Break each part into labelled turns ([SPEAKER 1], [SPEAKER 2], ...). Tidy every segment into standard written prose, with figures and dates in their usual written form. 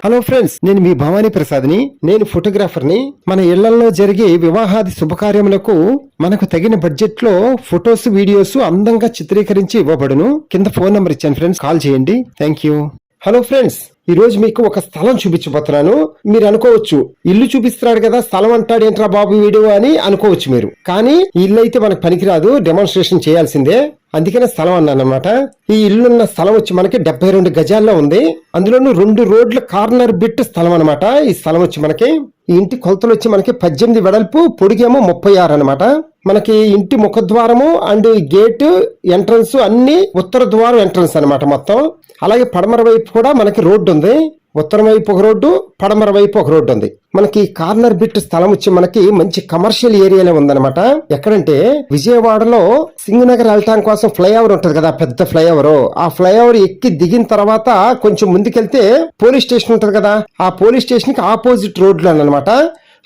[SPEAKER 1] Hello friends, నేను మీ భవానీ ప్రసాద్ని. నేను ఫోటోగ్రాఫర్ని. మన ఇళ్లలో జరిగే వివాహాది శుభకార్యములకు మనకు తగిన బడ్జెట్ లో ఫొటోస్, వీడియోస్ అందంగా చిత్రీకరించి ఇవ్వబడును. కింద ఫోన్ నంబర్ ఇచ్చాను ఫ్రెండ్స్, కాల్ చేయండి. Thank you. హలో ఫ్రెండ్స్, ఈ రోజు మీకు ఒక స్థలం చూపించబోతున్నాను. మీరు అనుకోవచ్చు, ఇల్లు చూపిస్తున్నాడు కదా, స్థలం అంటాడు ఏంట్రా బాబు వీడియో అని అనుకోవచ్చు మీరు. కానీ ఇల్లు అయితే మనకు పనికిరాదు, డెమాన్స్ట్రేషన్ చేయాల్సిందే. అందుకనే స్థలం అన్నాను అనమాట. ఈ ఇల్లున్న స్థలం వచ్చి మనకి 72 గజాల్లో ఉంది. అందులోనూ 2 రోడ్ల కార్నర్ బిట్ స్థలం అనమాట. ఈ స్థలం వచ్చి మనకి ఈ ఇంటి కొలతలు వచ్చి మనకి 18 వెడల్పు, పొడిగేమో 36 అనమాట. మనకి ఇంటి ముఖద్వారము అండ్ గేట్ ఎంట్రన్స్ అన్ని ఉత్తర ద్వారం ఎంట్రన్స్ అనమాట మొత్తం. అలాగే పడమర వైపు కూడా మనకి రోడ్డు ఉంది. ఉత్తరం వైపు ఒక రోడ్డు, పడమర వైపు ఒక రోడ్డు ఉంది. మనకి కార్నర్ బిట్ స్థలం వచ్చి మనకి మంచి కమర్షియల్ ఏరియాలో ఉందన్నమాట. ఎక్కడంటే విజయవాడలో సింగనగర్ వెళ్ళటానికి కోసం ఫ్లైఓవర్ ఉంటది కదా, పెద్ద ఫ్లైఓవర్. ఆ ఫ్లైఓవర్ ఎక్కి దిగిన తర్వాత కొంచెం ముందుకెళ్తే పోలీస్ స్టేషన్ ఉంటది కదా, ఆ పోలీస్ స్టేషన్ కి ఆపోజిట్ రోడ్లు అన్నమాట.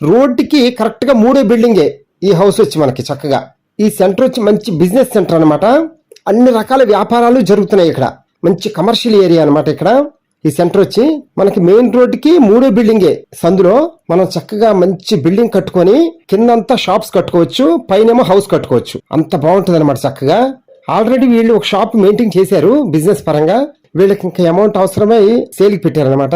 [SPEAKER 1] రోడ్డుకి కరెక్ట్ గా 3వ బిల్డింగే ఈ హౌస్ వచ్చి మనకి. చక్కగా ఈ సెంటర్ వచ్చి మంచి బిజినెస్ సెంటర్ అనమాట. అన్ని రకాల వ్యాపారాలు జరుగుతున్నాయి ఇక్కడ. మంచి కమర్షియల్ ఏరియా అనమాట ఇక్కడ. ఈ సెంటర్ వచ్చి మనకి మెయిన్ రోడ్ కి 3వ బిల్డింగే. సందులో మనం చక్కగా మంచి బిల్డింగ్ కట్టుకొని కిందంతా షాప్స్ కట్టుకోవచ్చు, పైనేమో హౌస్ కట్టుకోవచ్చు. అంత బాగుంటుంది అనమాట చక్కగా. ఆల్రెడీ వీళ్ళు ఒక షాప్ మెయింటైన్ చేశారు బిజినెస్ పరంగా. వీళ్ళకి ఇంకా అమౌంట్ అవసరమై సేల్కి పెట్టారనమాట.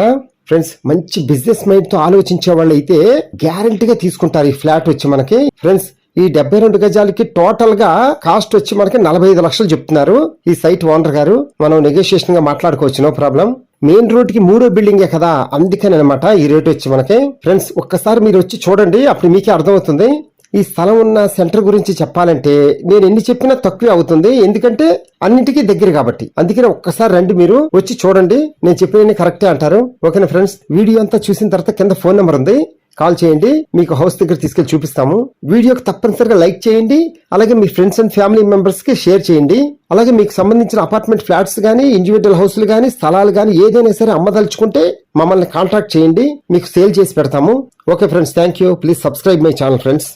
[SPEAKER 1] ఫ్రెండ్స్, మంచి బిజినెస్ మైండ్ తో ఆలోచించే వాళ్ళు అయితే గ్యారంటీగా తీసుకుంటారు ఈ ఫ్లాట్ వచ్చి మనకి. ఫ్రెండ్స్, ఈ 72 గజాలకి టోటల్ గా కాస్ట్ వచ్చి మనకి 45 లక్షలు చెప్తున్నారు ఈ సైట్ ఓనర్ గారు. మనం నెగోషియేషన్ గా మాట్లాడుకోవచ్చు, నో ప్రాబ్లం. మెయిన్ రోడ్ కి 3వ బిల్డింగే కదా, అందుకని అనమాట ఈ రేట్ వచ్చి మనకి. ఫ్రెండ్స్, ఒక్కసారి మీరు వచ్చి చూడండి, అప్పుడు మీకే అర్థమవుతుంది. ఈ స్థలం ఉన్న సెంటర్ గురించి చెప్పాలంటే నేను ఎన్ని చెప్పినా తక్కువే అవుతుంది, ఎందుకంటే అన్నింటికీ దగ్గర కాబట్టి. అందుకని ఒక్కసారి రండి, మీరు వచ్చి చూడండి. నేను చెప్పినవి కరెక్టే అంటారు. ఓకేనా ఫ్రెండ్స్, వీడియో అంతా చూసిన తర్వాత కింద ఫోన్ నెంబర్ ఉంది, కాల్ చేయండి. మీకు హౌస్ దగ్గర తీసుకెళ్లి చూపిస్తాము. వీడియోకి తప్పనిసరిగా లైక్ చేయండి. అలాగే మీ ఫ్రెండ్స్ అండ్ ఫ్యామిలీ మెంబర్స్ కి షేర్ చేయండి. అలాగే మీకు సంబంధించిన అపార్ట్మెంట్ ఫ్లాట్స్ గానీ, ఇండివిజువల్ హౌస్లు గానీ, స్థలాలు గానీ ఏదైనా సరే అమ్మదలుచుకుంటే మమ్మల్ని కాంటాక్ట్ చేయండి, మీకు సేల్ చేసి పెడతాము. Okay friends, thank you. Please subscribe my channel friends.